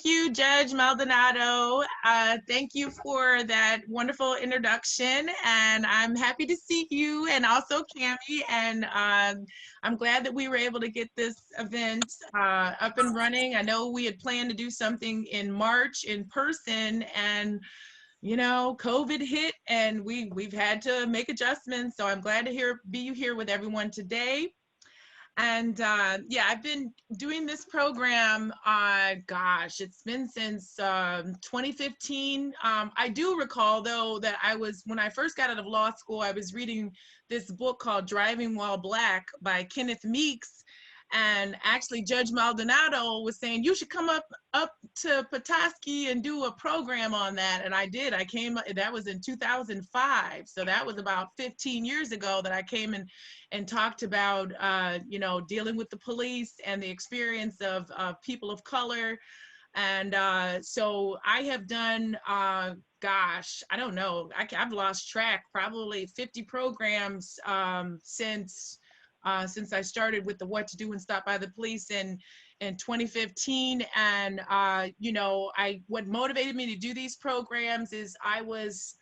you, Judge Maldonado. Thank you for that wonderful introduction, and I'm happy to see you and also Cami, and I'm glad that we were able to get this event up and running. I know we had planned to do something in March in person, and you know, COVID hit, and we've had to make adjustments. So I'm glad to be here with everyone today. And yeah, I've been doing this program, gosh, it's been since 2015. I do recall, though, that when I first got out of law school, I was reading this book called Driving While Black by Kenneth Meeks. And actually, Judge Maldonado was saying, you should come up to Petoskey and do a program on that. And I did. I came, that was in 2005. So that was about 15 years ago that I came and talked about, you know, dealing with the police and the experience of people of color. And so I have done, gosh, I don't know, I've lost track, probably 50 programs since I started with the What to Do and Stop by the Police in 2015. And you know, what motivated me to do these programs is I was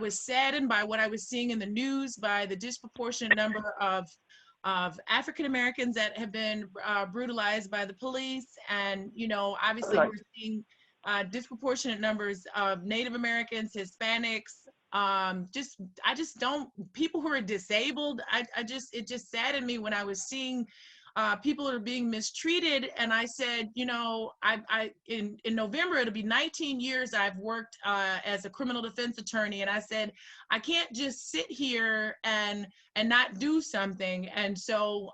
saddened by what I was seeing in the news, by the disproportionate number of African Americans that have been brutalized by the police. And you know, obviously we're seeing disproportionate numbers of Native Americans, Hispanics, I just don't, people who are disabled, it just saddened me when I was seeing people that are being mistreated. And I said, you know, in November, it'll be 19 years I've worked as a criminal defense attorney. And I said, I can't just sit here and not do something. And so,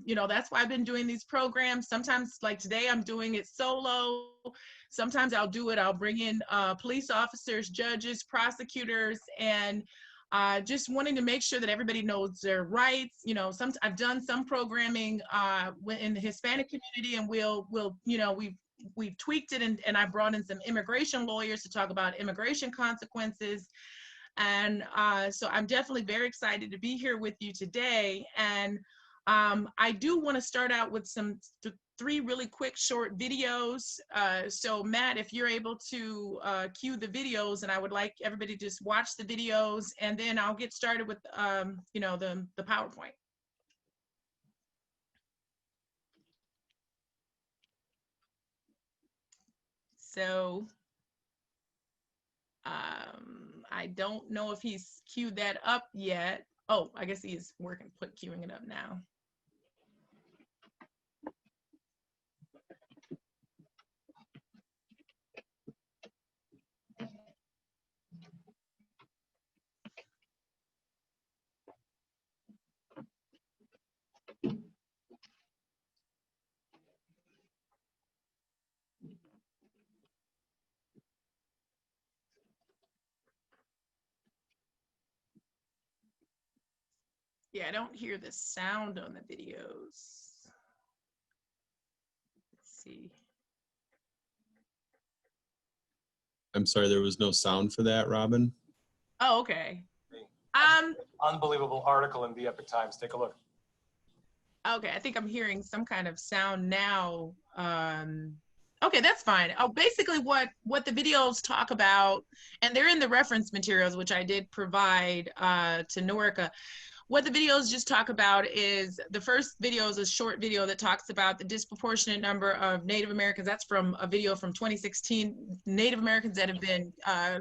you know, that's why I've been doing these programs. Sometimes, like today, I'm doing it solo. Sometimes I'll bring in police officers, judges, prosecutors, and just wanting to make sure that everybody knows their rights. You know, I've done some programming in the Hispanic community, and you know, we've tweaked it, and I brought in some immigration lawyers to talk about immigration consequences. And so I'm definitely very excited to be here with you today. And I do want to start out with three really quick short videos. So Matt, if you're able to cue the videos, and I would like everybody to just watch the videos, and then I'll get started with you know, the PowerPoint. So I don't know if he's queued that up yet. Oh, I guess he is queuing it up now. Yeah, I don't hear the sound on the videos. Let's see. I'm sorry, there was no sound for that, Robin? Oh, okay. Unbelievable article in the Epoch Times. Take a look. Okay, I think I'm hearing some kind of sound now. Okay, that's fine. Oh, basically what the videos talk about, and they're in the reference materials, which I did provide to Norica. What the videos just talk about is, the first video is a short video that talks about the disproportionate number of Native Americans. That's from a video from 2016, Native Americans that have been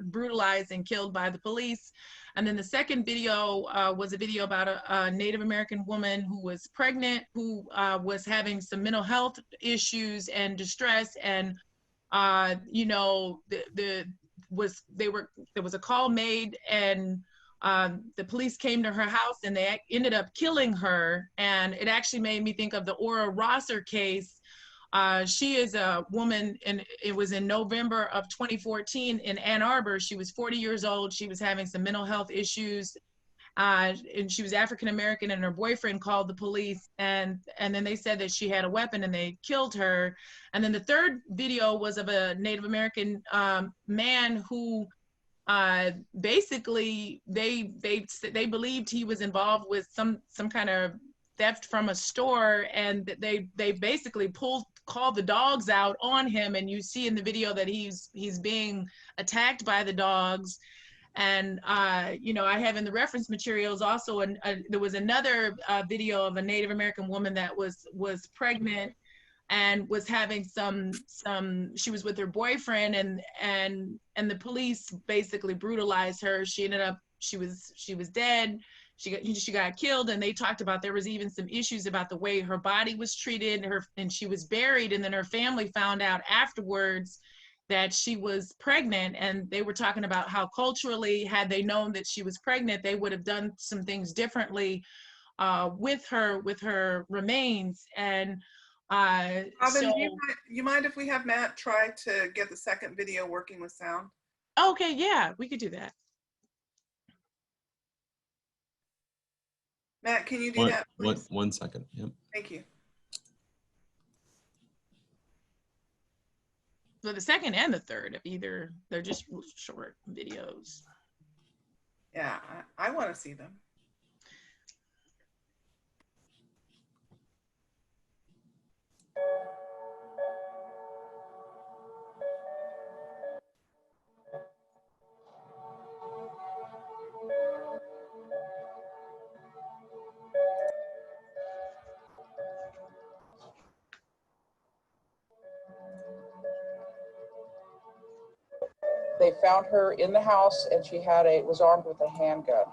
brutalized and killed by the police. And then the second video was a video about a Native American woman who was pregnant, who was having some mental health issues and distress. And, you know, there was a call made, and the police came to her house and they ended up killing her. And it actually made me think of the Ora Rosser case. She is a woman, and it was in November of 2014 in Ann Arbor. She was 40 years old. She was having some mental health issues, and she was African American, and her boyfriend called the police, and then they said that she had a weapon and they killed her. And then the third video was of a Native American man who basically they believed he was involved with some kind of theft from a store, and they basically called the dogs out on him, and you see in the video that he's being attacked by the dogs. And you know, I have in the reference materials also, there was another video of a Native American woman that was pregnant and was having she was with her boyfriend, and the police basically brutalized her. She ended up, she was dead. She got killed, and they talked about there was even some issues about the way her body was treated, and she was buried, and then her family found out afterwards that she was pregnant, and they were talking about how culturally, had they known that she was pregnant, they would have done some things differently with her remains. And Robin, so, you mind if we have Matt try to get the second video working with sound? okay, yeah, we could do that. Matt, can you do that, please? One second. Yep. Thank you. So the second and the third, of either, they're just short videos. Yeah, I want to see them. They found her in the house, and she was armed with a handgun.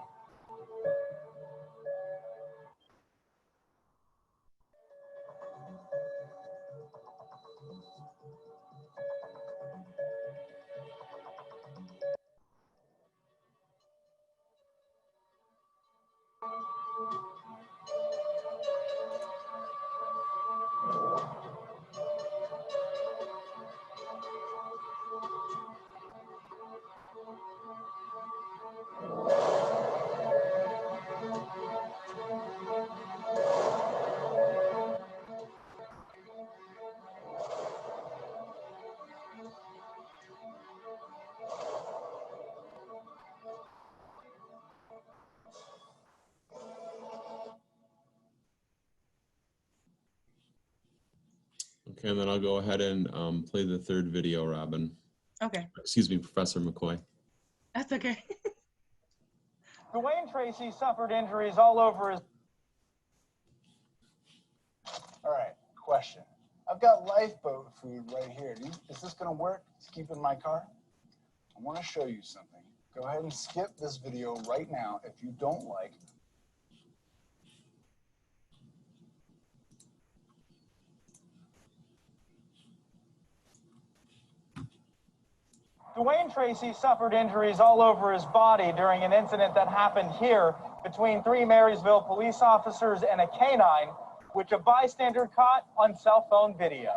Okay, and then I'll go ahead and play the third video, Robin. Okay. Excuse me, Professor McCoy. That's okay. Dwayne Tracy suffered injuries all over his... All right, question. I've got lifeboat food right here. Is this gonna work to keep in my car? I wanna show you something. Go ahead and skip this video right now if you don't like. Dwayne Tracy suffered injuries all over his body during an incident that happened here between 3 Marysville police officers and a canine, which a bystander caught on cell phone video.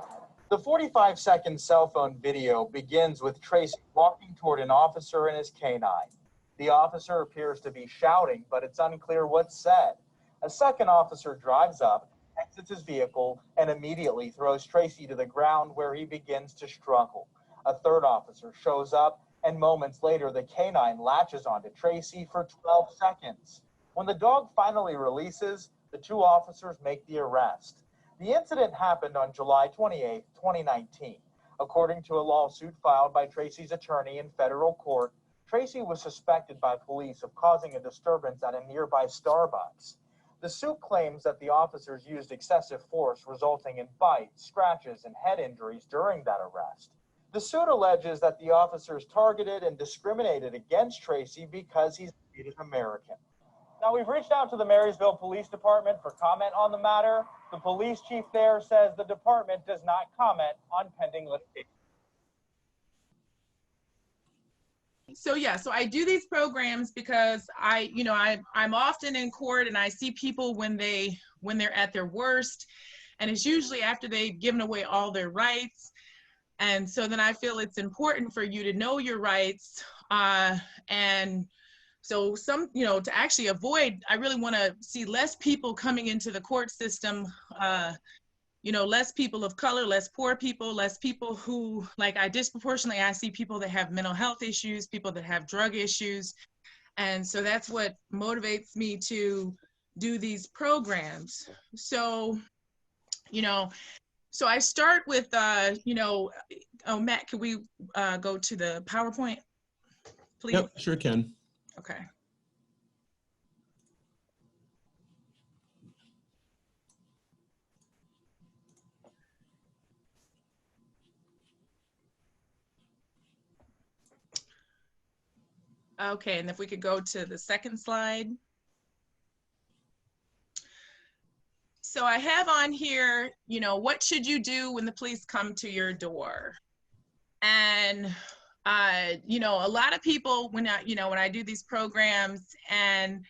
The 45-second cell phone video begins with Tracy walking toward an officer and his canine. The officer appears to be shouting, but it's unclear what's said. A second officer drives up, exits his vehicle, and immediately throws Tracy to the ground, where he begins to struggle. A third officer shows up, and moments later, the canine latches onto Tracy for 12 seconds. When the dog finally releases, the 2 officers make the arrest. The incident happened on July 28, 2019. According to a lawsuit filed by Tracy's attorney in federal court, Tracy was suspected by police of causing a disturbance at a nearby Starbucks. The suit claims that the officers used excessive force, resulting in bites, scratches, and head injuries during that arrest. The suit alleges that the officers targeted and discriminated against Tracy because he's Native American. Now, we've reached out to the Marysville Police Department for comment on the matter. The police chief there says the department does not comment on pending litigation. So yeah, so I do these programs because I'm often in court, and I see people when they're at their worst, and it's usually after they've given away all their rights. And so then I feel it's important for you to know your rights. And so to actually avoid, I really want to see less people coming into the court system, less people of color, less poor people, less people who, I see people that have mental health issues, people that have drug issues. And so that's what motivates me to do these programs. So, So I start with, you know, oh, Matt, can we go to the PowerPoint, please? Yep, sure can. Okay. Okay, and if we could go to the second slide. So I have on here, you know, what should you do when the police come to your door? And, you know, a lot of people, when I do these programs and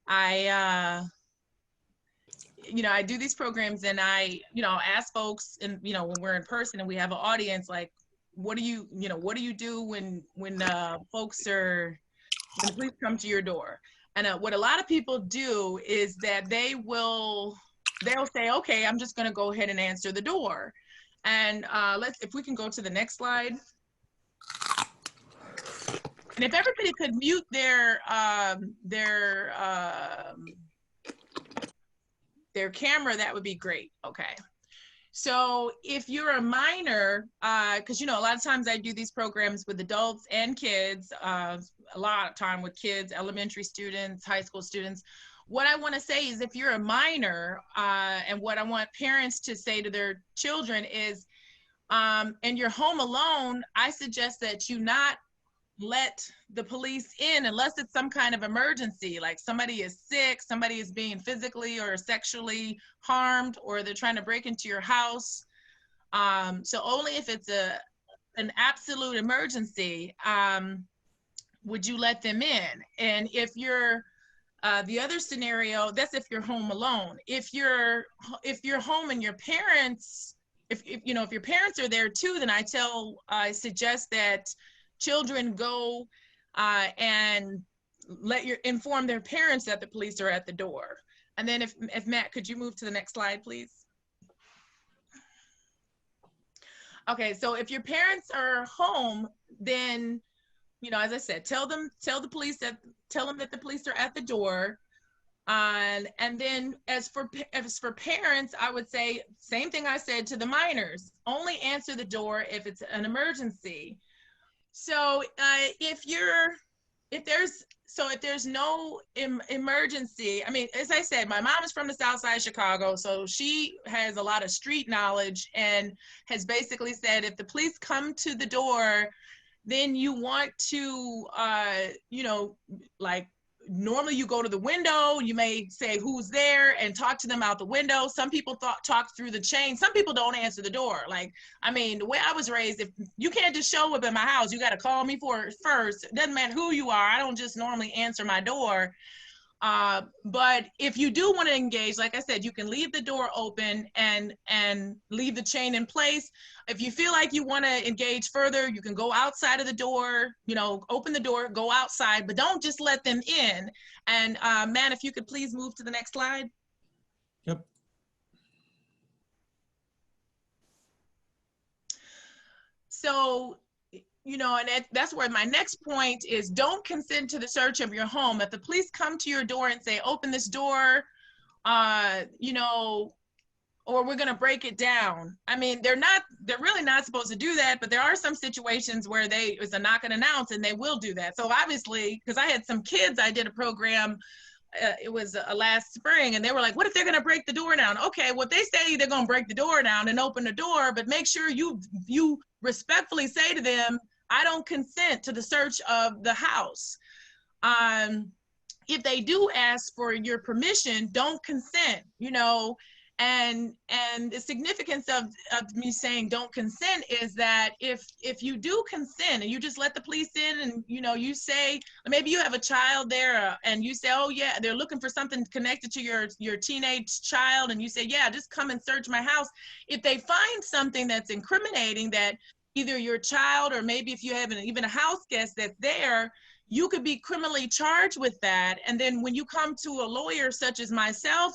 I do these programs and I, ask folks and, when we're in person and we have an audience, like, what do you do when the police come to your door? And what a lot of people do is that they'll say, okay, I'm just going to go ahead and answer the door. And if we can go to the next slide. And if everybody could mute their camera, that would be great. Okay. So if you're a minor, because a lot of times I do these programs with adults and kids, a lot of time with kids, elementary students, high school students. What I want to say is if you're a minor, and what I want parents to say to their children is, and you're home alone, I suggest that you not let the police in unless it's some kind of emergency, like somebody is sick, somebody is being physically or sexually harmed, or they're trying to break into your house. So only if it's an absolute emergency would you let them in. And if you're the other scenario, that's if you're home alone. If you're home and your parents, if your parents are there too, then I suggest that children go and inform their parents that the police are at the door. And then if Matt, could you move to the next slide, please? Okay, so if your parents are home, then, as I said, tell them that the police are at the door. And then as for parents, I would say same thing I said to the minors, only answer the door if it's an emergency. So if there's no emergency, I mean, as I said, my mom is from the South Side of Chicago, so she has a lot of street knowledge and has basically said if the police come to the door, then you want to, like, normally you go to the window, you may say who's there and talk to them out the window. Some people talk through the chain. Some people don't answer the door. Like, I mean, the way I was raised, if you can't just show up at my house, you got to call me first. It doesn't matter who you are. I don't just normally answer my door. But if you do want to engage, like I said, you can leave the door open and leave the chain in place. If you feel like you want to engage further, you can go outside of the door, open the door, go outside, but don't just let them in. And Matt, if you could please move to the next slide. Yep. So, and that's where my next point is, don't consent to the search of your home. If the police come to your door and say, open this door, or we're going to break it down. I mean, they're really not supposed to do that, but there are some situations where it's a knock and announce and they will do that. So obviously, because I had some kids, I did a program, it was last spring, and they were like, what if they're going to break the door down? Okay, well, they say they're going to break the door down and open the door, but make sure you respectfully say to them, I don't consent to the search of the house. If they do ask for your permission, don't consent, and the significance of me saying don't consent is that if you do consent and you just let the police in and, you say, maybe you have a child there and you say, oh yeah, they're looking for something connected to your teenage child. And you say, yeah, just come and search my house. If they find something that's incriminating, that either your child or maybe if you have even a house guest that's there, you could be criminally charged with that. And then when you come to a lawyer such as myself,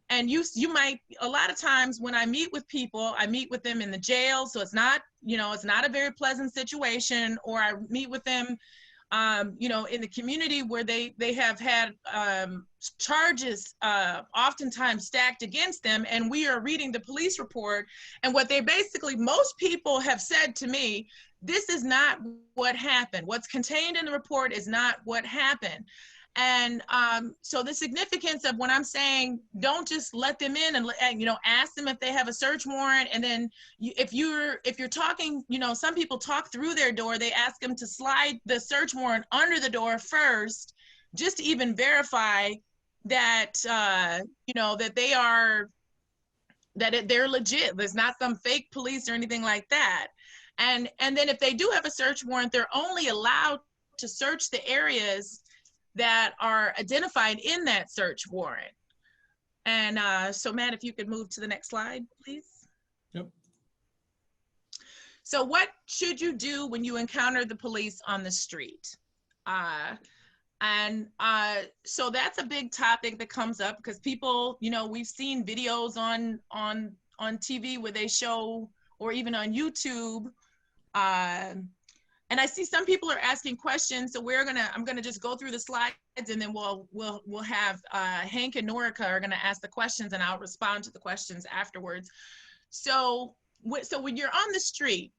and you might, a lot of times when I meet with people, I meet with them in the jail. So it's not, it's not a very pleasant situation, or I meet with them you know, in the community where they have had charges oftentimes stacked against them, and we are reading the police report, and what they basically, most people have said to me, this is not what happened. What's contained in the report is not what happened. And so the significance of when I'm saying don't just let them in and you know, ask them if they have a search warrant, and then if you're talking, you know, some people talk through their door, they ask them to slide the search warrant under the door first, just to even verify that you know, that they are, that they're legit. There's not some fake police or anything like that. And then if they do have a search warrant, they're only allowed to search the areas that are identified in that search warrant. And so Matt, if you could move to the next slide, please. Yep. So what should you do when you encounter the police on the street? So that's a big topic that comes up because people, you know, we've seen videos on TV where they show, or even on YouTube, and I see some people are asking questions, so I'm gonna just go through the slides, and then we'll have Hank and Norica are gonna ask the questions, and I'll respond to the questions afterwards. So when you're on the street,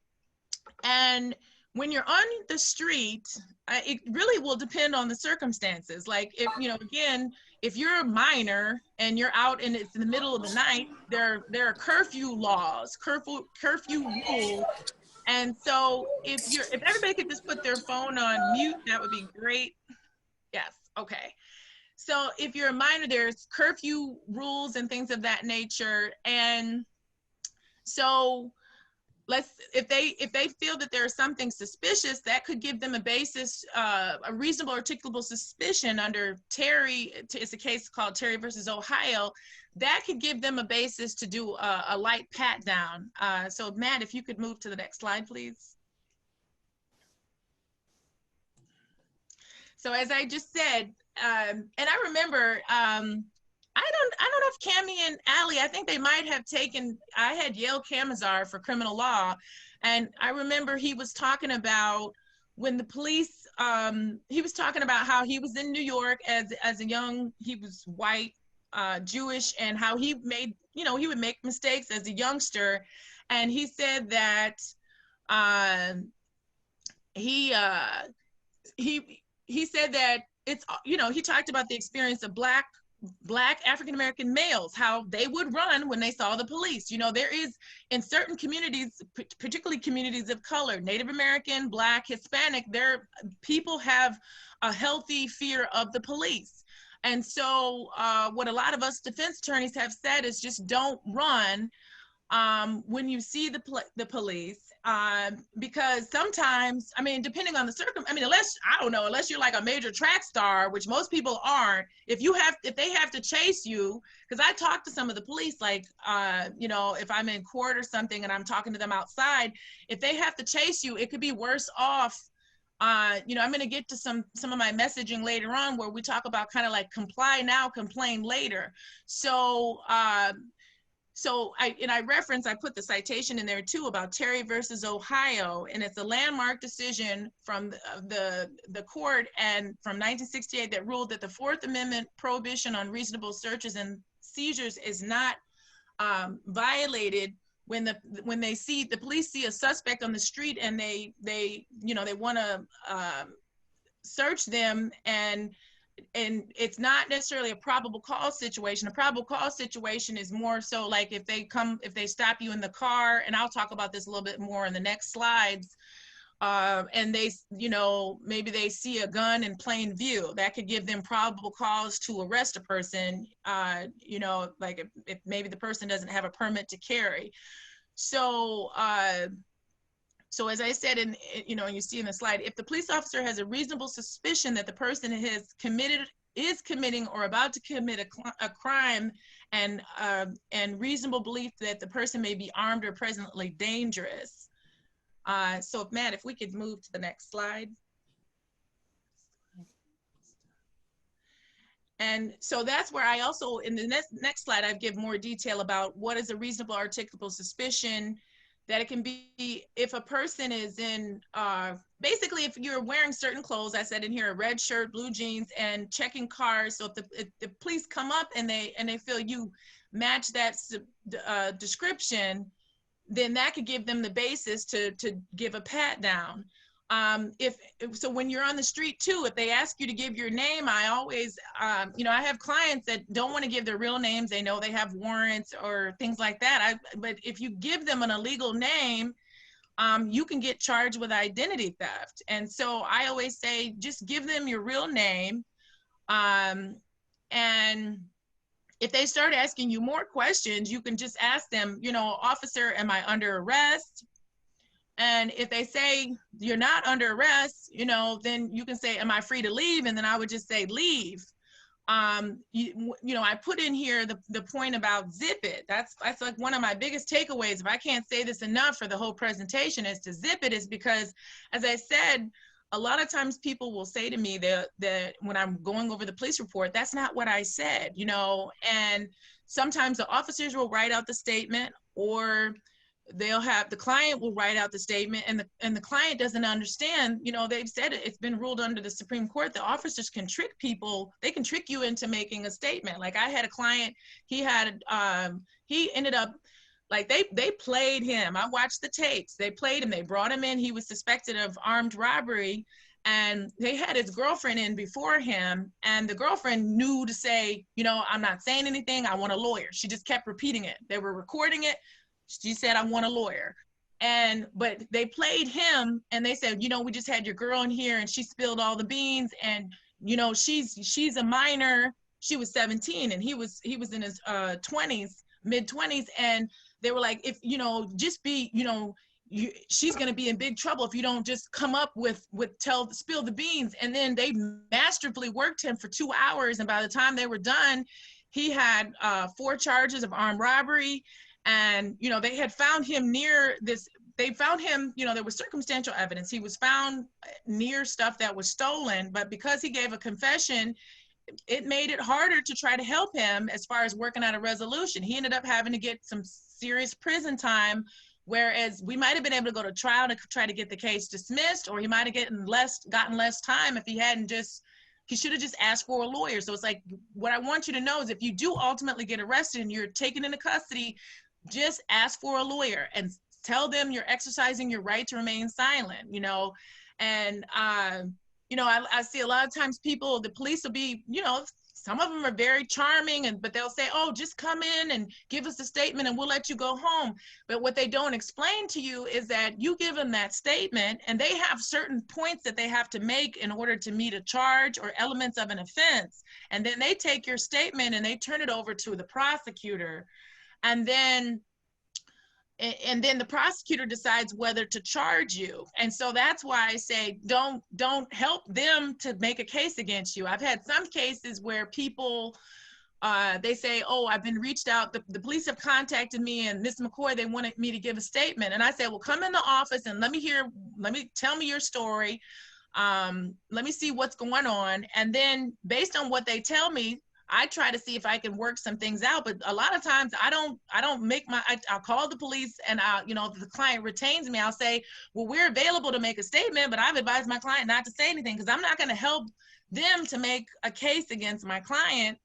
and when you're on the street, it really will depend on the circumstances. Like, if, you know, again, if you're a minor and you're out and it's in the middle of the night, there are curfew laws, curfew rules. And so if everybody could just put their phone on mute, that would be great. Yes, okay. So if you're a minor, there's curfew rules and things of that nature. And so if they feel that there's something suspicious, that could give them a basis, a reasonable articulable suspicion under Terry. It's a case called Terry versus Ohio. That could give them a basis to do a light pat down. So Matt, if you could move to the next slide, please. So as I just said, and I remember, I don't know if Cammie and Allie, I think they might have taken, I had Yale Camazar for criminal law, and I remember he was talking about when the police, he was talking about how he was in New York as a young, he was white, Jewish, and how he made, you know, he would make mistakes as a youngster. And he said that he said that it's, you know, he talked about the experience of black African-American males, how they would run when they saw the police. You know, there is, in certain communities, particularly communities of color, Native American, Black, Hispanic, people have a healthy fear of the police. And so what a lot of us defense attorneys have said is just don't run when you see the police, because sometimes, I mean, depending on the unless you're like a major track star, which most people aren't, if they have to chase you, because I talk to some of the police, like, you know, if I'm in court or something and I'm talking to them outside, if they have to chase you, it could be worse off. You know, I'm going to get to some of my messaging later on where we talk about kind of like comply now, complain later. So, I put the citation in there too about Terry versus Ohio, and it's a landmark decision from the court and from 1968 that ruled that the Fourth Amendment prohibition on reasonable searches and seizures is not violated when the police see a suspect on the street and they want to search them, and it's not necessarily a probable cause situation. A probable cause situation is more so like if they stop you in the car, and I'll talk about this a little bit more in the next slides, and they, you know, maybe they see a gun in plain view, that could give them probable cause to arrest a person, you know, like if maybe the person doesn't have a permit to carry. So, so as I said, you know, you see in the slide, if the police officer has a reasonable suspicion that the person is committing or about to commit a crime, and reasonable belief that the person may be armed or presently dangerous. So Matt, if we could move to the next slide. And so that's where I also, in the next slide, I give more detail about what is a reasonable articulable suspicion. that it can be if a person is in, basically if you're wearing certain clothes, I said in here, a red shirt, blue jeans, and checking cars. So if the police come up and they feel you match that description, then that could give them the basis to give a pat down. So when you're on the street too, if they ask you to give your name, I always, you know, I have clients that don't want to give their real names. They know they have warrants or things like that. But if you give them an illegal name, you can get charged with identity theft. And so I always say, just give them your real name. And if they start asking you more questions, you can just ask them, you know, officer, am I under arrest? And if they say you're not under arrest, you know, then you can say, am I free to leave? And then I would just say, leave. You know, I put in here the point about zip it. That's like one of my biggest takeaways. If I can't say this enough for the whole presentation, is to zip it, is because, as I said, a lot of times people will say to me that when I'm going over the police report, that's not what I said, you know, and sometimes the officers will write out the statement, or they'll have the client will write out the statement, and the client doesn't understand. You know, they've said it's been ruled under the Supreme Court, the officers can trick people. They can trick you into making a statement. Like I had a client, he ended up, like they played him. I watched the tapes. They played him. They brought him in. He was suspected of armed robbery, and they had his girlfriend in before him, and the girlfriend knew to say, you know, I'm not saying anything. I want a lawyer. She just kept repeating it. They were recording it. She said, I want a lawyer. But they played him, and they said, you know, we just had your girl in here and she spilled all the beans, and, you know, she's a minor. She was 17 and he was in his 20s, mid 20s. And they were like, if, you know, just be, you know, she's going to be in big trouble if you don't just come up with spill the beans. And then they masterfully worked him for 2 hours. And by the time they were done, he had 4 charges of armed robbery. And, you know, they had found him near this, they found him, you know, there was circumstantial evidence. He was found near stuff that was stolen, but because he gave a confession, it made it harder to try to help him as far as working out a resolution. He ended up having to get some serious prison time, whereas we might have been able to go to trial to try to get the case dismissed, or he might have gotten less time if he hadn't he should have just asked for a lawyer. So it's like, what I want you to know is if you do ultimately get arrested and you're taken into custody, just ask for a lawyer and tell them you're exercising your right to remain silent, you know. And, you know, I see a lot of times the police will be, you know, some of them are very charming, but they'll say, oh, just come in and give us a statement and we'll let you go home. But what they don't explain to you is that you give them that statement and they have certain points that they have to make in order to meet a charge or elements of an offense. And then they take your statement and they turn it over to the prosecutor. And then the prosecutor decides whether to charge you. And so that's why I say, don't help them to make a case against you. I've had some cases where people, they say, oh, I've been reached out. The police have contacted me, and Ms. McCoy, they wanted me to give a statement. And I said, well, come in the office and tell me your story. Let me see what's going on. And then based on what they tell me, I try to see if I can work some things out, but a lot of times I'll call the police, and you know, if the client retains me, I'll say, well, we're available to make a statement, but I've advised my client not to say anything because I'm not going to help them to make a case against my client.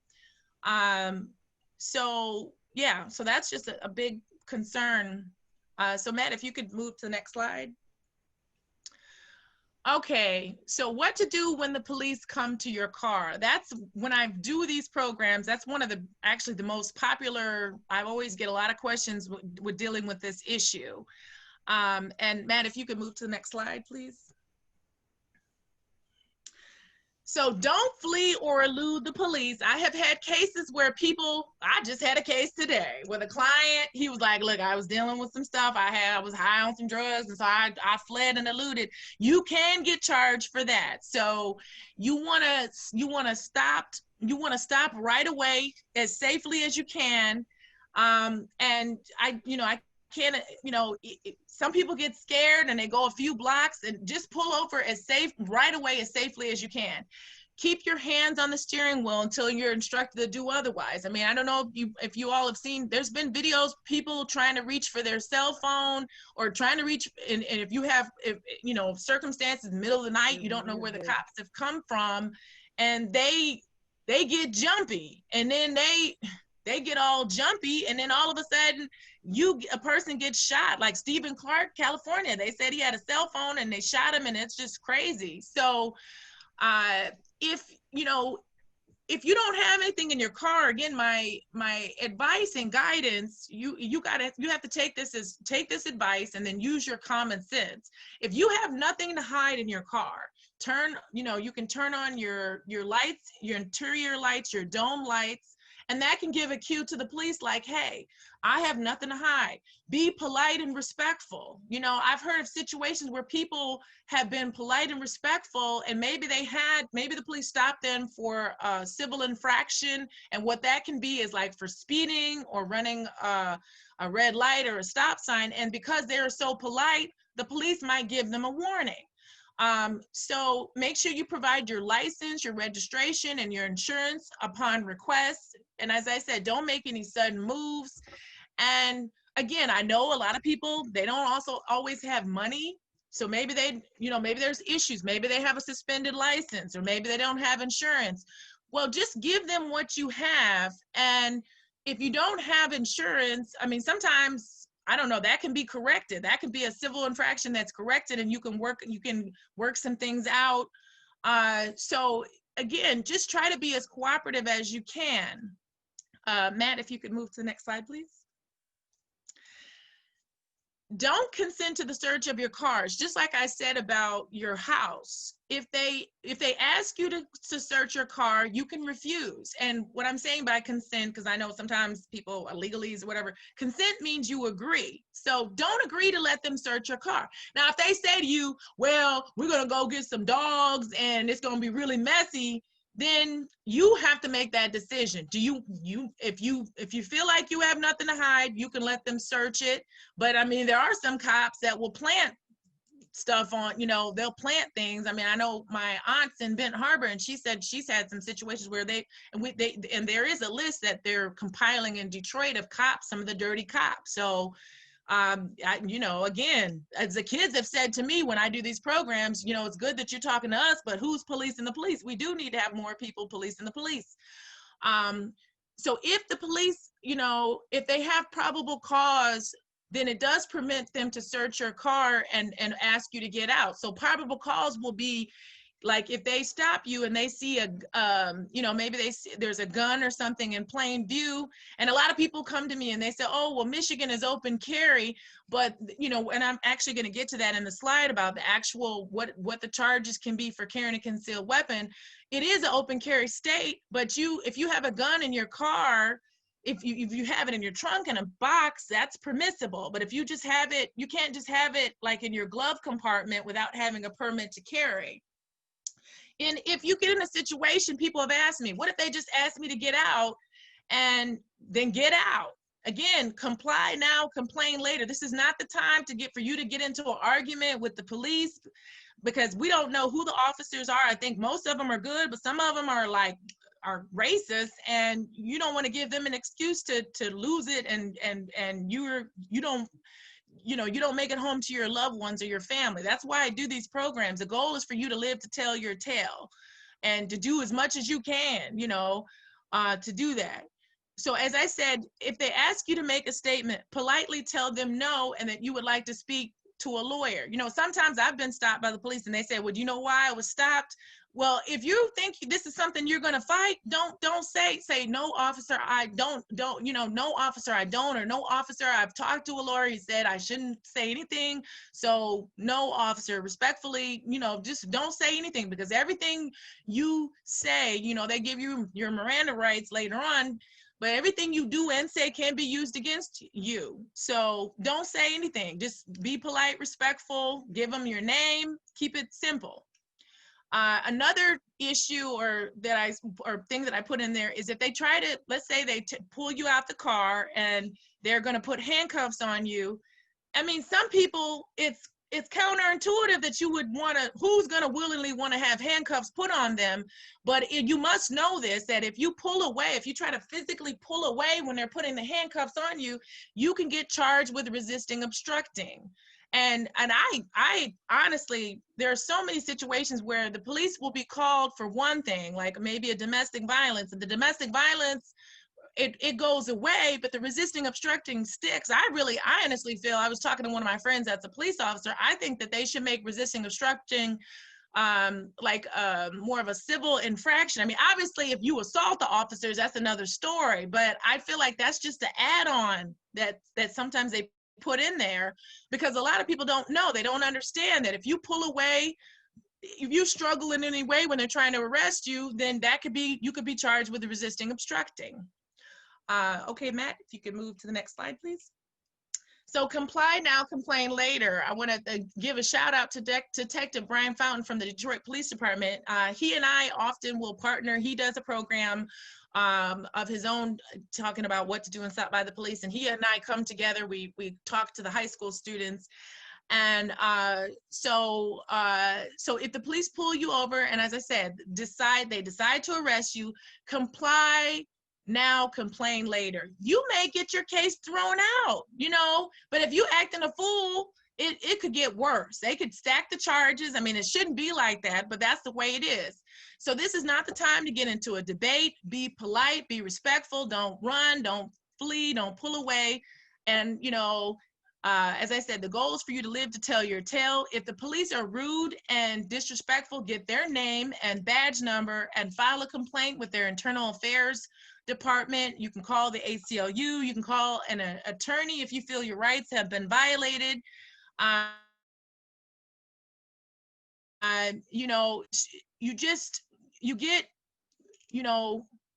So yeah, so that's just a big concern. So Matt, if you could move to the next slide. Okay, so what to do when the police come to your car. That's when I do these programs, that's one of the most popular, I always get a lot of questions with dealing with this issue. And Matt, if you could move to the next slide, please. So don't flee or elude the police. I have had cases where I just had a case today with a client. He was like, look, I was dealing with some stuff. I was high on some drugs, and so I fled and eluded. You can get charged for that. So you wanna stop right away as safely as you can. And I can't, you know, some people get scared and they go a few blocks, and just pull over right away as safely as you can. keep your hands on the steering wheel until you're instructed to do otherwise. I mean, I don't know if you all have seen, there's been videos, people trying to reach for their cell phone or trying to reach, and if you have, you know, circumstances, middle of the night, you don't know where the cops have come from, and they get jumpy, and then they get all jumpy, and then all of a sudden a person gets shot. Like Stephen Clark, California, they said he had a cell phone and they shot him, and it's just crazy. So if you know, if you don't have anything in your car, again, my advice and guidance, you have to take this advice and then use your common sense. If you have nothing to hide in your car, you can turn on your lights, your interior lights, your dome lights, and that can give a cue to the police like, hey, I have nothing to hide. Be polite and respectful. You know, I've heard of situations where people have been polite and respectful, and maybe the police stopped them for a civil infraction, and what that can be is like for speeding or running a red light or a stop sign, and because they're so polite, the police might give them a warning. So make sure you provide your license, your registration, and your insurance upon request. And as I said, don't make any sudden moves. And again, I know a lot of people, they don't also always have money. So maybe maybe there's issues. Maybe they have a suspended license, or maybe they don't have insurance. Well, just give them what you have. And if you don't have insurance, I mean, sometimes, I don't know, that can be corrected. That can be a civil infraction that's corrected, and you can work some things out. So again, just try to be as cooperative as you can. Matt, if you could move to the next slide, please. Don't consent to the search of your cars. Just like I said about your house, if they ask you to search your car, you can refuse. And what I'm saying by consent, because I know sometimes people legalese or whatever, consent means you agree. So don't agree to let them search your car. Now, if they say to you, well, we're gonna go get some dogs and it's gonna be really messy, then you have to make that decision. If you feel like you have nothing to hide, you can let them search it. But I mean, there are some cops that will plant stuff on, they'll plant things. I mean, I know my aunt's in Benton Harbor, and she said she's had some situations where and there is a list that they're compiling in Detroit of cops, some of the dirty cops. So again, as the kids have said to me when I do these programs, it's good that you're talking to us, but who's policing the police? We do need to have more people policing the police. So if the police, if they have probable cause, then it does permit them to search your car and ask you to get out. So probable cause will be like if they stop you and they see maybe they see there's a gun or something in plain view. And a lot of people come to me and they say, oh, well, Michigan is open carry, but and I'm actually going to get to that in the slide about the actual what the charges can be for carrying a concealed weapon. It is an open carry state, but if you have a gun in your car, if you have it in your trunk in a box, that's permissible. But if you just have it, you can't just have it like in your glove compartment without having a permit to carry. And if you get in a situation, people have asked me, what if they just asked me to get out and then get out? Again, comply now, complain later. This is not the time for you to get into an argument with the police, because we don't know who the officers are. I think most of them are good, but some of them are racist, and you don't want to give them an excuse to lose it, and you don't make it home to your loved ones or your family. That's why I do these programs. The goal is for you to live to tell your tale and to do as much as you can, to do that. So as I said, if they ask you to make a statement, politely tell them no, and that you would like to speak to a lawyer. Sometimes I've been stopped by the police and they say, well, do you know why I was stopped? Well, if you think this is something you're going to fight, don't say no, officer, I don't, no, officer, I don't, or no, officer, I've talked to a lawyer, he said I shouldn't say anything. So no, officer, respectfully, just don't say anything, because everything you say, they give you your Miranda rights later on, but everything you do and say can be used against you. So don't say anything. Just be polite, respectful, give them your name, keep it simple. Another issue or thing that I put in there is if they try to, let's say they pull you out the car and they're going to put handcuffs on you. I mean, some people, it's it's counterintuitive that you would want to, who's going to willingly want to have handcuffs put on them. But you must know this, that if you pull away, if you try to physically pull away when they're putting the handcuffs on you, you can get charged with resisting obstructing. And I honestly, there are so many situations where the police will be called for one thing, like maybe a domestic violence, and the domestic violence, it goes away, but the resisting obstructing sticks. I honestly feel, I was talking to one of my friends that's a police officer, I think that they should make resisting obstructing more of a civil infraction. I mean, obviously if you assault the officers, that's another story, but I feel like that's just the add-on that sometimes they put in there, because a lot of people don't know, they don't understand that if you pull away, if you struggle in any way when they're trying to arrest you, then you could be charged with resisting obstructing. Okay, Matt, if you could move to the next slide, please. So comply now, complain later. I want to give a shout out to Detective Brian Fountain from the Detroit Police Department. He and I often will partner. He does a program of his own talking about what to do and Stop by the Police. And he and I come together, we talk to the high school students. And so if the police pull you over, and as I said, they decide to arrest you, comply now, complain later. You may get your case thrown out, but if you acting a fool, it could get worse. They could stack the charges. I mean, it shouldn't be like that, but that's the way it is. So this is not the time to get into a debate. Be polite, be respectful, don't run, don't flee, don't pull away. And, as I said, the goal is for you to live to tell your tale. If the police are rude and disrespectful, get their name and badge number and file a complaint with their internal affairs department. You can call the ACLU. You can call an attorney if you feel your rights have been violated.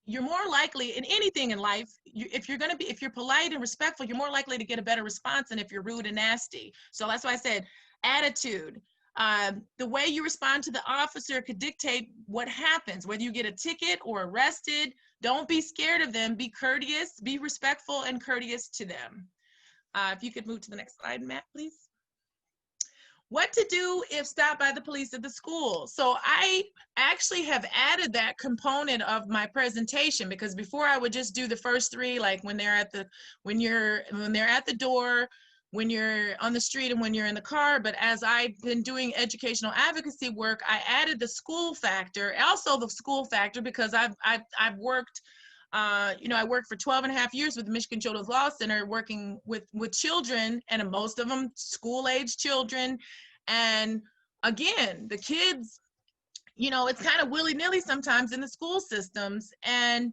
You're more likely in anything in life, if you're polite and respectful, you're more likely to get a better response than if you're rude and nasty. So that's why I said attitude. The way you respond to the officer could dictate what happens, whether you get a ticket or arrested. Don't be scared of them. Be courteous, be respectful and courteous to them. If you could move to the next slide, Matt, please. What to do if stopped by the police at the school. So I actually have added that component of my presentation, because before I would just do the first three, like when they're at the door, when you're on the street, and when you're in the car. But as I've been doing educational advocacy work, I added the school factor, also the school factor, because I've worked, I worked for 12 and a half years with the Michigan Children's Law Center, working with children, and most of them school-age children. And again, the kids, it's kind of willy-nilly sometimes in the school systems. And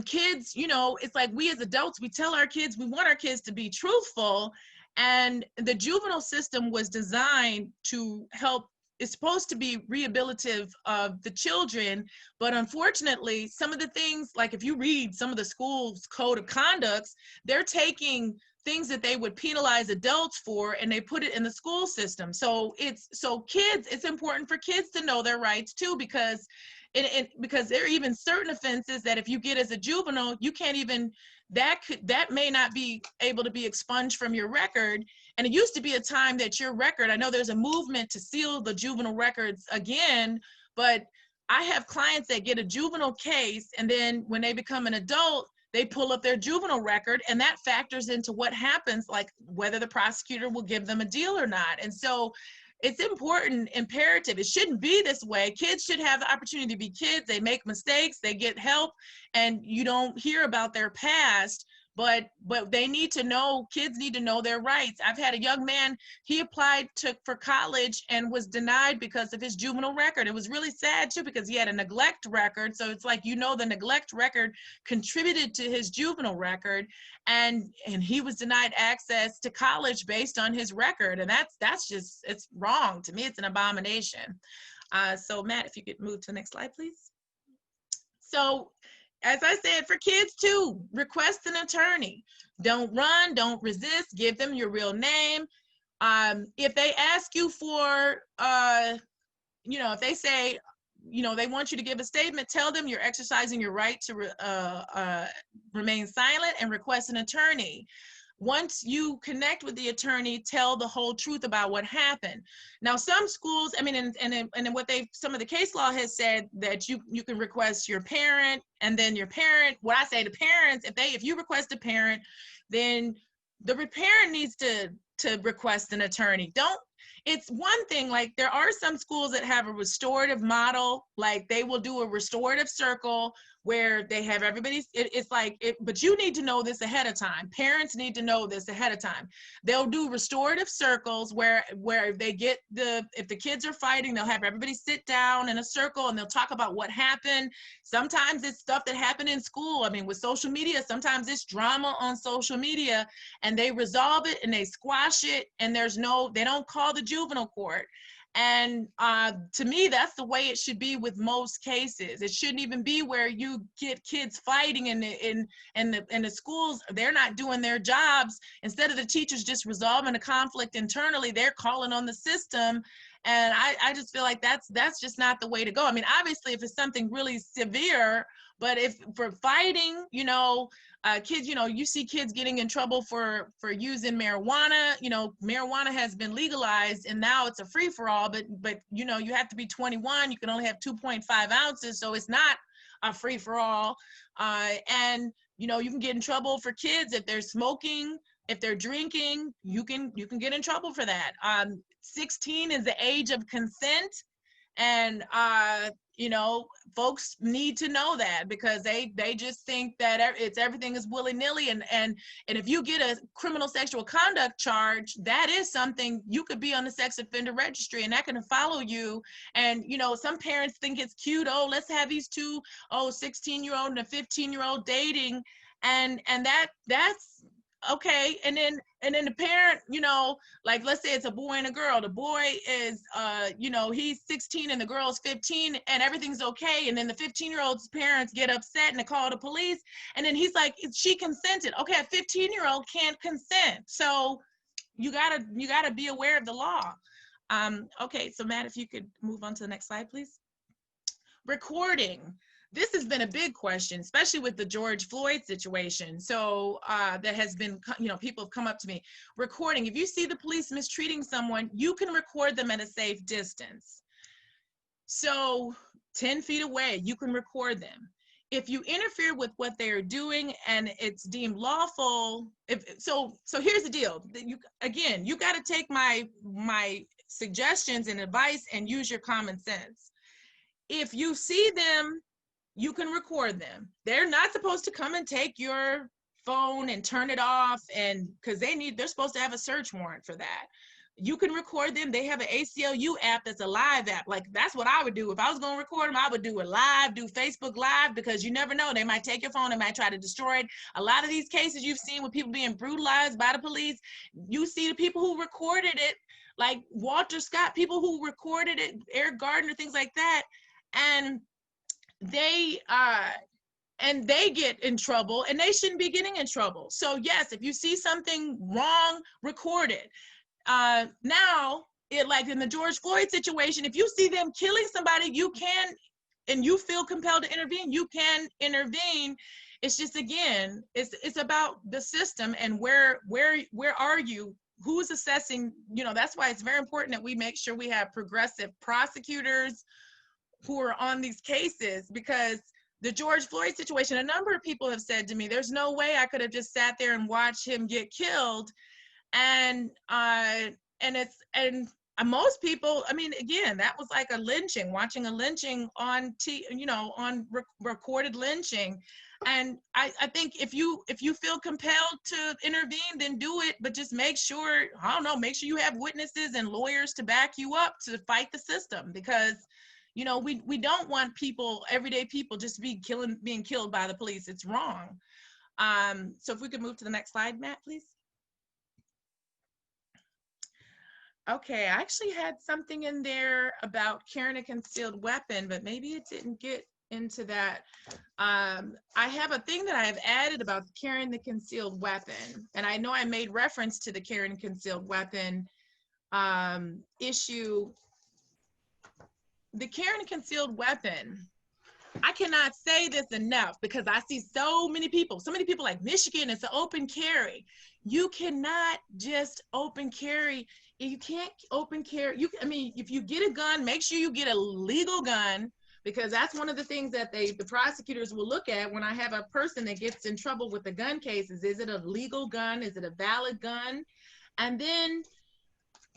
kids, it's like we as adults, we tell our kids, we want our kids to be truthful. And the juvenile system was designed to help. It's supposed to be rehabilitative of the children, but unfortunately, some of the things, like if you read some of the school's code of conducts, they're taking things that they would penalize adults for, and they put it in the school system. So kids, it's important for kids to know their rights too, because there are even certain offenses that if you get as a juvenile, you can't even, that may not be able to be expunged from your record. And it used to be a time that your record, I know there's a movement to seal the juvenile records again, but I have clients that get a juvenile case, and then when they become an adult, they pull up their juvenile record, and that factors into what happens, like whether the prosecutor will give them a deal or not. And so it's important, imperative. It shouldn't be this way. Kids should have the opportunity to be kids. They make mistakes, they get help, and you don't hear about their past, but they need to know, kids need to know their rights. I've had a young man, he applied for college and was denied because of his juvenile record. It was really sad too, because he had a neglect record. So it's like, the neglect record contributed to his juvenile record, and he was denied access to college based on his record. And that's just, it's wrong. To me, it's an abomination. So Matt, if you could move to the next slide, please. So, as I said, for kids too, request an attorney. Don't run, don't resist, give them your real name. If they ask you for, if they say, they want you to give a statement, tell them you're exercising your right to remain silent and request an attorney. once you connect with the attorney, tell the whole truth about what happened. Now, some schools, I mean, and what some of the case law has said that you can request your parent, and then your parent, what I say to parents, if you request a parent, then the parent needs to request an attorney. It's one thing, like there are some schools that have a restorative model, like they will do a restorative circle where they have everybody, but you need to know this ahead of time. Parents need to know this ahead of time. They'll do restorative circles where they get if the kids are fighting, they'll have everybody sit down in a circle and they'll talk about what happened. Sometimes it's stuff that happened in school. I mean, with social media, sometimes it's drama on social media, and they resolve it and they squash it, and they don't call the juvenile court. And to me, that's the way it should be with most cases. It shouldn't even be where you get kids fighting in the schools. They're not doing their jobs. Instead of the teachers just resolving a conflict internally, they're calling on the system. And I just feel like that's just not the way to go. I mean, obviously, if it's something really severe, but if for fighting, kids, you see kids getting in trouble for using marijuana. Marijuana has been legalized and now it's a free-for-all, but you have to be 21. You can only have 2.5 ounces, so it's not a free-for-all. And you can get in trouble for kids if they're smoking, if they're drinking. You can get in trouble for that. 16 is the age of consent, and folks need to know that, because they just think that everything is willy-nilly, and if you get a criminal sexual conduct charge, that is something you could be on the sex offender registry, and that can follow you. And some parents think it's cute, let's have these two 16-year-old and a 15-year-old dating, and that's okay. And then the parent, like let's say it's a boy and a girl. The boy is, he's 16 and the girl's 15, and everything's okay. And then the 15-year-old's parents get upset and they call the police. And then he's like, she consented. Okay, a 15-year-old can't consent. So you gotta be aware of the law. Okay, so Matt, if you could move on to the next slide, please. Recording. This has been a big question, especially with the George Floyd situation. So that has been, people have come up to me. Recording, if you see the police mistreating someone, you can record them at a safe distance. So 10 feet away, you can record them. If you interfere with what they're doing and it's deemed lawful, so here's the deal. You got to take my suggestions and advice and use your common sense. If you see them, you can record them. They're not supposed to come and take your phone and turn it off, and because they're supposed to have a search warrant for that. You can record them. They have an ACLU app that's a live app. Like, that's what I would do. If I was going to record them, I would do it live, do Facebook Live, because you never know. They might take your phone. They might try to destroy it. A lot of these cases you've seen with people being brutalized by the police, you see the people who recorded it, like Walter Scott, people who recorded it, Eric Gardner, things like that. And they get in trouble, and they shouldn't be getting in trouble. So yes, if you see something wrong, record it. Now, like in the George Floyd situation, if you see them killing somebody, you can, and you feel compelled to intervene, you can intervene. It's just, again, it's about the system and where are you? Who's assessing? That's why it's very important that we make sure we have progressive prosecutors who are on these cases, because the George Floyd situation, a number of people have said to me, there's no way I could have just sat there and watched him get killed. And most people, I mean, again, that was like a lynching, watching a lynching on recorded lynching. And I think if you feel compelled to intervene, then do it, but just make sure, make sure you have witnesses and lawyers to back you up to fight the system, because we don't want everyday people just being killed by the police. It's wrong. So if we could move to the next slide, Matt, please. Okay, I actually had something in there about carrying a concealed weapon, but maybe it didn't get into that. I have a thing that I have added about carrying the concealed weapon, and I know I made reference to the carrying concealed weapon issue. The carrying a concealed weapon, I cannot say this enough because I see so many people like Michigan, it's an open carry. You cannot just open carry. You can't open carry. I mean, if you get a gun, make sure you get a legal gun, because that's one of the things that the prosecutors will look at when I have a person that gets in trouble with the gun cases. Is it a legal gun? Is it a valid gun? And then,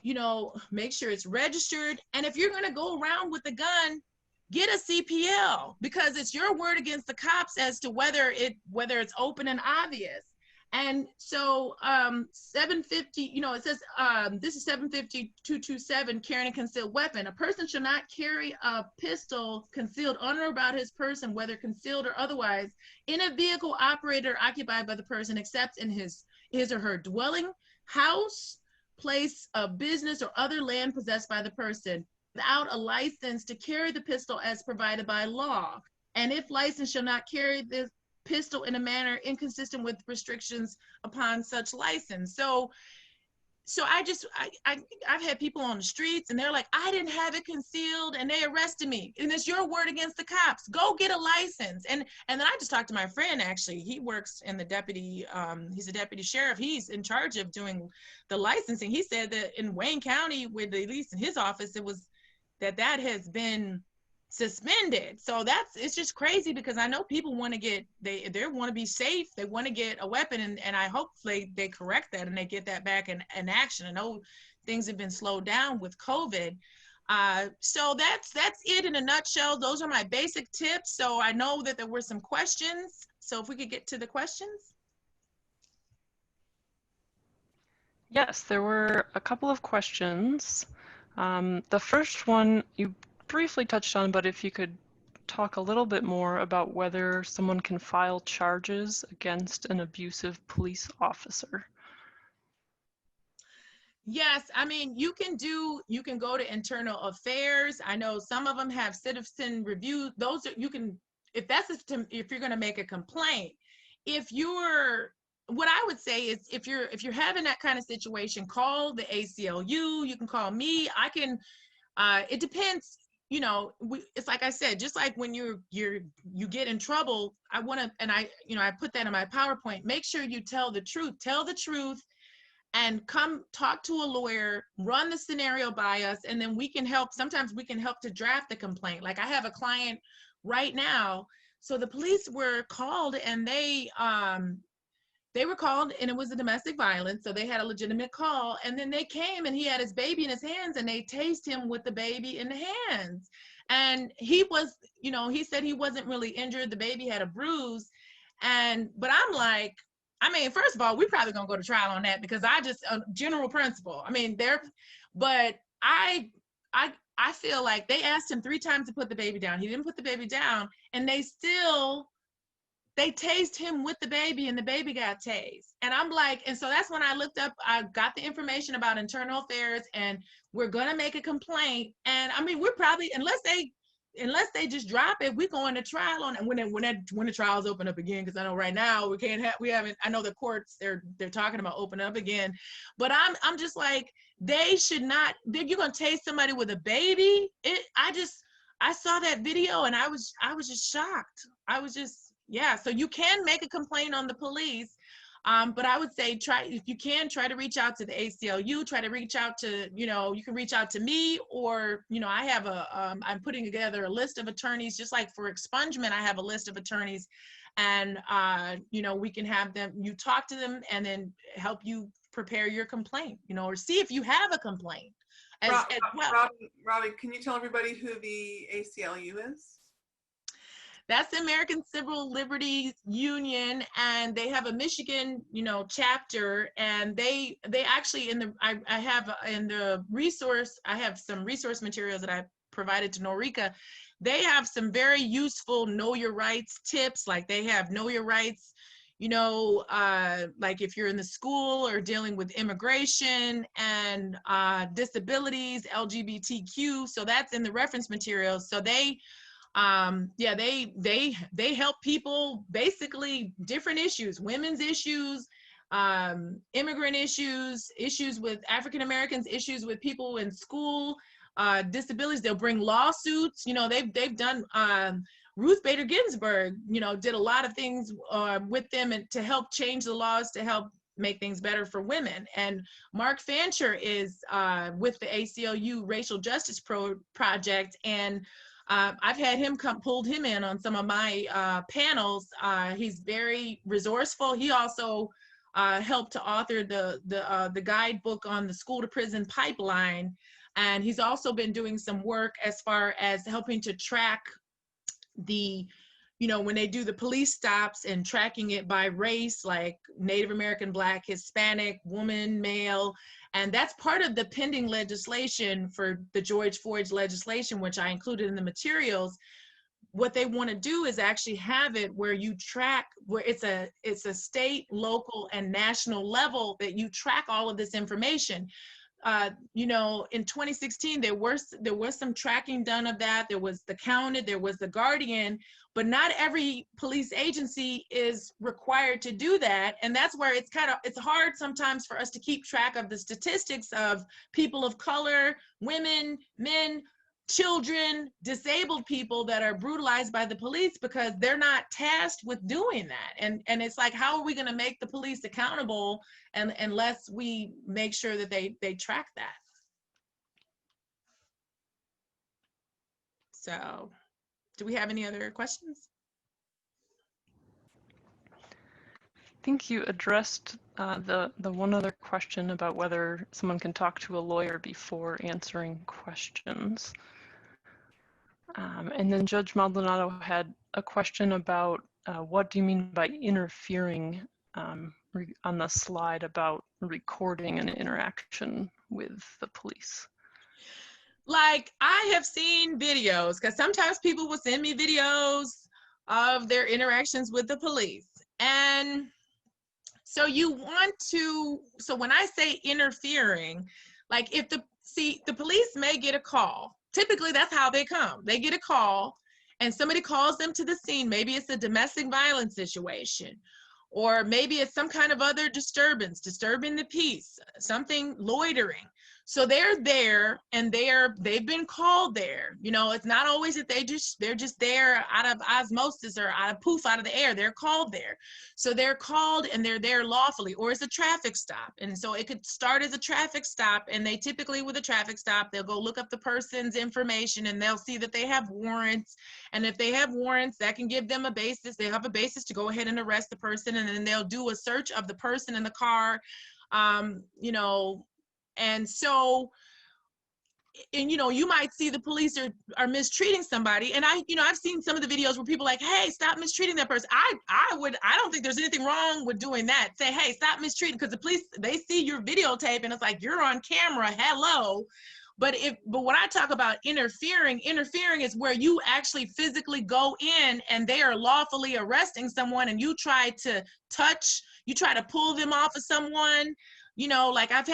you know, make sure it's registered. And if you're going to go around with the gun, get a CPL, because it's your word against the cops as to whether it's open and obvious. And so 750, you know, it says, this is 750-227, carrying a concealed weapon. A person shall not carry a pistol concealed on or about his person, whether concealed or otherwise, in a vehicle operated or occupied by the person, except in his or her dwelling, house, place of business, or other land possessed by the person, without a license to carry the pistol as provided by law. And if licensed, shall not carry this pistol in a manner inconsistent with restrictions upon such license. So I've had people on the streets and they're like, I didn't have it concealed and they arrested me. And it's your word against the cops. Go get a license. And then I just talked to my friend, actually. He works in the deputy, he's a deputy sheriff. He's in charge of doing the licensing. He said that in Wayne County, at least in his office, it was that has been suspended. So it's just crazy, because I know people want to get, they want to be safe. They want to get a weapon, and I hope they correct that and they get that back in action. I know things have been slowed down with COVID. So that's it in a nutshell. Those are my basic tips. So I know that there were some questions. So if we could get to the questions. Yes, there were a couple of questions. The first one you briefly touched on, but if you could talk a little bit more about whether someone can file charges against an abusive police officer. Yes, I mean, you can go to internal affairs. I know some of them have citizen review. Those are, you can, if you're going to make a complaint. What I would say is, if you're having that kind of situation, call the ACLU. You can call me. I can. It depends. You know, it's like I said, just like when you get in trouble, I want to, and I put that in my PowerPoint. Make sure you tell the truth. Tell the truth, and come talk to a lawyer. Run the scenario by us, and then we can help. Sometimes we can help to draft the complaint. Like I have a client right now. So the police were called, and they were called, and it was a domestic violence. So they had a legitimate call, and then they came, and he had his baby in his hands, and they tased him with the baby in the hands. And he was, you know, he said he wasn't really injured. The baby had a bruise. But I'm like, I mean, first of all, we probably gonna go to trial on that, because general principle. I mean, but I feel like they asked him 3 times to put the baby down. He didn't put the baby down, and they tased him with the baby, and the baby got tased. And I'm like, and so that's when I looked up, I got the information about internal affairs, and we're gonna make a complaint. And I mean, we're probably, unless they just drop it, we're going to trial on it when the trials open up again. Because I know right now I know the courts, they're talking about opening up again. But I'm just like, they should not, you're gonna tase somebody with a baby. I saw that video, and I was just shocked. Yeah, so you can make a complaint on the police, but I would say if you can, try to reach out to the ACLU, try to reach out to, you know, you can reach out to me, or, you know, I have I'm putting together a list of attorneys, just like for expungement, I have a list of attorneys, and, you know, we can have them, you talk to them, and then help you prepare your complaint, you know, or see if you have a complaint as well. Robbie, can you tell everybody who the ACLU is? That's the American Civil Liberties Union, and they have a Michigan, you know, chapter, and they actually I have some resource materials that I provided to Norika. They have some very useful know your rights tips. Like they have know your rights, you know, like if you're in the school or dealing with immigration and disabilities, LGBTQ. So that's in the reference materials. So they help people, basically different issues, women's issues, immigrant issues with African Americans, issues with people in school, disabilities. They'll bring lawsuits. You know, they've done Ruth Bader Ginsburg, you know, did a lot of things with them and to help change the laws to help make things better for women. And Mark Fancher is with the ACLU Racial Justice Project, and I've had him pulled him in on some of my panels. He's very resourceful. He also helped to author the guidebook on the school to prison pipeline. And he's also been doing some work as far as helping to track the, you know, when they do the police stops and tracking it by race, like Native American, Black, Hispanic, woman, male. And that's part of the pending legislation for the George Floyd legislation, which I included in the materials. What they want to do is actually have it where you track, where it's a state, local, and national level that you track all of this information. You know, in 2016, there was some tracking done of that. There was the Counted, there was the Guardian, but not every police agency is required to do that. And that's where it's hard sometimes for us to keep track of the statistics of people of color, women, men, children, disabled people that are brutalized by the police, because they're not tasked with doing that. And it's like, how are we going to make the police accountable unless we make sure that they track that? So, do we have any other questions? I think you addressed the one other question about whether someone can talk to a lawyer before answering questions. And then Judge Maldonado had a question about what do you mean by interfering on the slide about recording an interaction with the police? Like, I have seen videos, because sometimes people will send me videos of their interactions with the police. And so so when I say interfering, like the police may get a call. Typically that's how they come. They get a call and somebody calls them to the scene. Maybe it's a domestic violence situation, or maybe it's some kind of other disturbance, disturbing the peace, something loitering. So they're there and they've been called there. You know, it's not always that they're just there out of osmosis or out of the air. They're called there. So they're called and they're there lawfully, or it's a traffic stop. And so it could start as a traffic stop, and they typically, with a traffic stop, they'll go look up the person's information and they'll see that they have warrants. And if they have warrants, that can give them a basis. They have a basis to go ahead and arrest the person, and then they'll do a search of the person in the car, you know. And so, and you know, you might see the police are mistreating somebody. And I've seen some of the videos where people are like, hey, stop mistreating that person. I don't think there's anything wrong with doing that. Say, hey, stop mistreating, because the police, they see your videotape and it's like, you're on camera, hello. But when I talk about interfering is where you actually physically go in and they are lawfully arresting someone, and you try to pull them off of someone. You know, like I've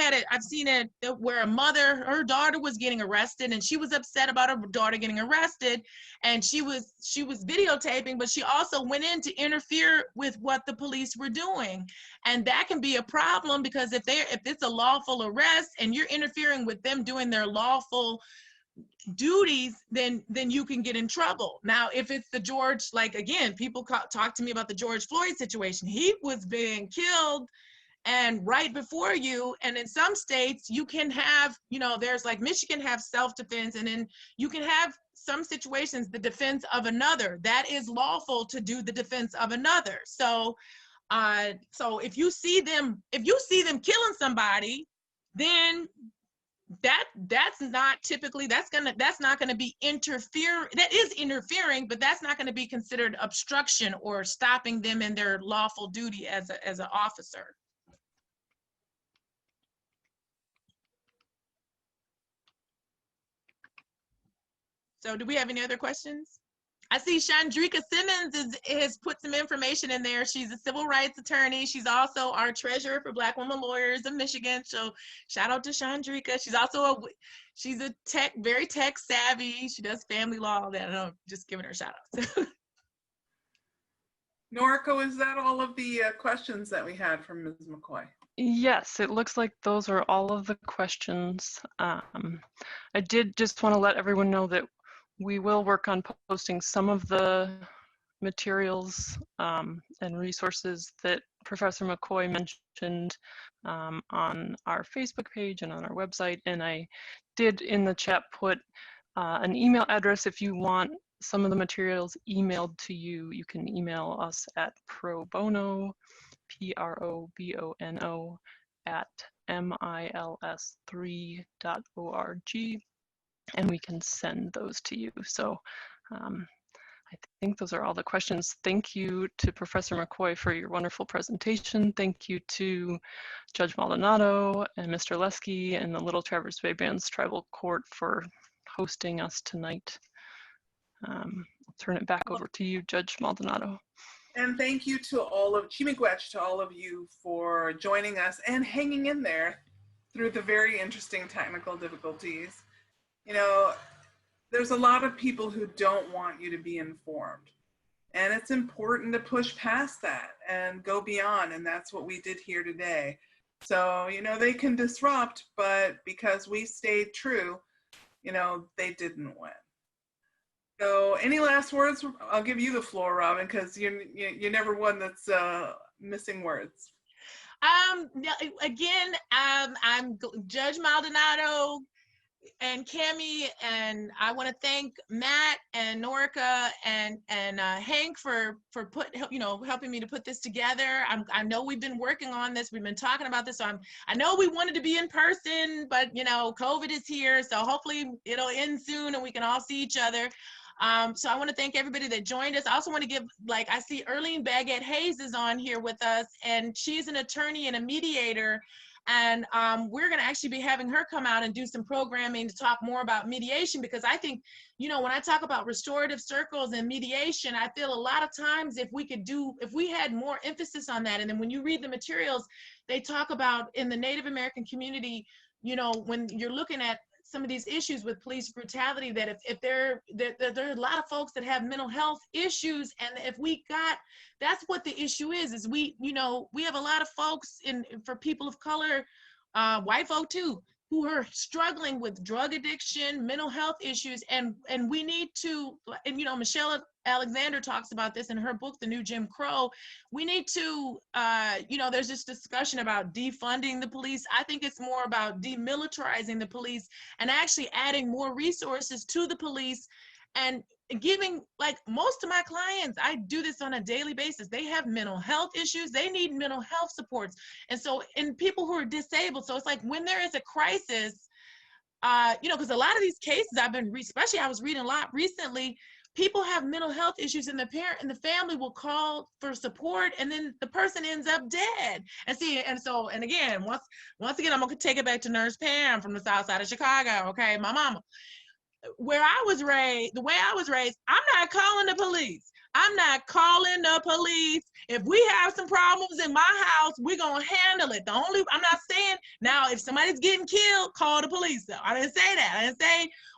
seen it where a mother, her daughter was getting arrested, and she was upset about her daughter getting arrested, and she was videotaping, but she also went in to interfere with what the police were doing. And that can be a problem, because if it's a lawful arrest and you're interfering with them doing their lawful duties, then you can get in trouble. Now, if it's the George, like again, people talk to me about the George Floyd situation. He was being killed and right before you. And in some states you can have, you know, there's like Michigan have self-defense, and then you can have some situations the defense of another. That is lawful to do the defense of another. So so if you see them killing somebody, then that's not typically, that's not gonna be interfering. That is interfering, but that's not gonna be considered obstruction or stopping them in their lawful duty as an officer. So do we have any other questions? I see Chandrika Simmons has put some information in there. She's a civil rights attorney. She's also our treasurer for Black Women Lawyers of Michigan. So shout out to Chandrika. She's a very tech savvy. She does family law, all that. I'm just giving her shout outs. Noriko, is that all of the questions that we had from Ms. McCoy? Yes, it looks like those are all of the questions. I did just want to let everyone know that we will work on posting some of the materials and resources that Professor McCoy mentioned on our Facebook page and on our website. And I did in the chat put an email address. If you want some of the materials emailed to you, you can email us at probono, PROBONO, at mils3.org, and we can send those to you. So I think those are all the questions. Thank you to Professor McCoy for your wonderful presentation. Thank you to Judge Maldonado and Mr. Lesky and the Little Traverse Bay Bands Tribal Court for hosting us tonight. I'll turn it back over to you, Judge Maldonado. And thank you to all of Chi-miigwech, to all of you for joining us and hanging in there through the very interesting technical difficulties. You know, there's a lot of people who don't want you to be informed. And it's important to push past that and go beyond. And that's what we did here today. So, you know, they can disrupt, but because we stayed true, you know, they didn't win. So any last words? I'll give you the floor, Robin, because you're never one that's missing words. Again, I'm Judge Maldonado and Cami, and I want to thank Matt and Norica and Hank for helping me to put this together. I know we've been working on this. We've been talking about this. So I know we wanted to be in person, but you know, COVID is here. So hopefully it'll end soon and we can all see each other. So I want to thank everybody that joined us. I also want to give, I see Erlene Baguette Hayes is on here with us, and she's an attorney and a mediator. And we're going to actually be having her come out and do some programming to talk more about mediation, because I think, you know, when I talk about restorative circles and mediation, I feel a lot of times if we had more emphasis on that. And then when you read the materials, they talk about in the Native American community, you know, when you're looking at some of these issues with police brutality, that if there are a lot of folks that have mental health issues, and that's what the issue is we have a lot of folks for people of color, white folk too, who are struggling with drug addiction, mental health issues, and we need to, and you know, Michelle Alexander talks about this in her book, The New Jim Crow. We need to, there's this discussion about defunding the police. I think it's more about demilitarizing the police and actually adding more resources to the police and giving, most of my clients, I do this on a daily basis. They have mental health issues. They need mental health supports. And so, and people who are disabled. So it's like when there is a crisis, because a lot of these cases especially I was reading a lot recently, people have mental health issues, and the parent and the family will call for support, and then the person ends up dead. And again, once again, I'm gonna take it back to Nurse Pam from the South Side of Chicago. Okay, my mama. The way I was raised, I'm not calling the police. I'm not calling the police. If we have some problems in my house, we're gonna handle it. I'm not saying now if somebody's getting killed, call the police. Though I didn't say that.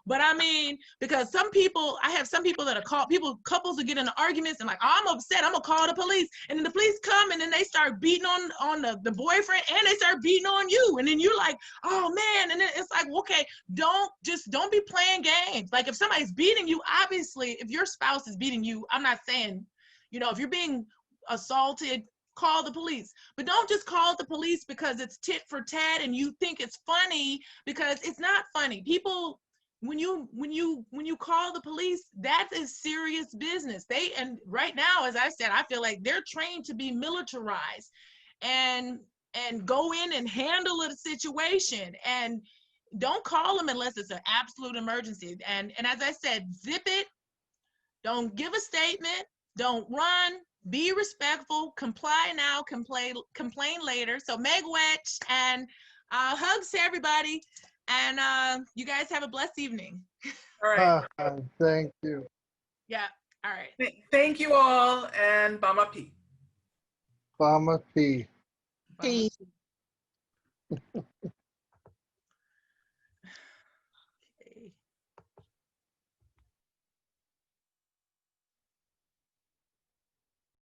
But I mean, because I have some people that are couples will get into arguments and I'm upset, I'm gonna call the police. And then the police come and then they start beating on the boyfriend, and they start beating on you. And then you're like, oh man. And then it's like, okay, don't be playing games. Like if somebody's beating you, obviously, if your spouse is beating you, I'm not saying, if you're being assaulted, call the police. But don't just call the police because it's tit for tat and you think it's funny, because it's not funny. People, when you call the police, that is serious business. And right now, as I said, I feel like they're trained to be militarized and go in and handle a situation. And don't call them unless it's an absolute emergency. And as I said, zip it. Don't give a statement. Don't run. Be respectful. Comply now. Complain later. So miigwech, and hugs to everybody. And you guys have a blessed evening. All right. Thank you. Yeah. All right. Thank you all, and Bama P. Bama P. Peace.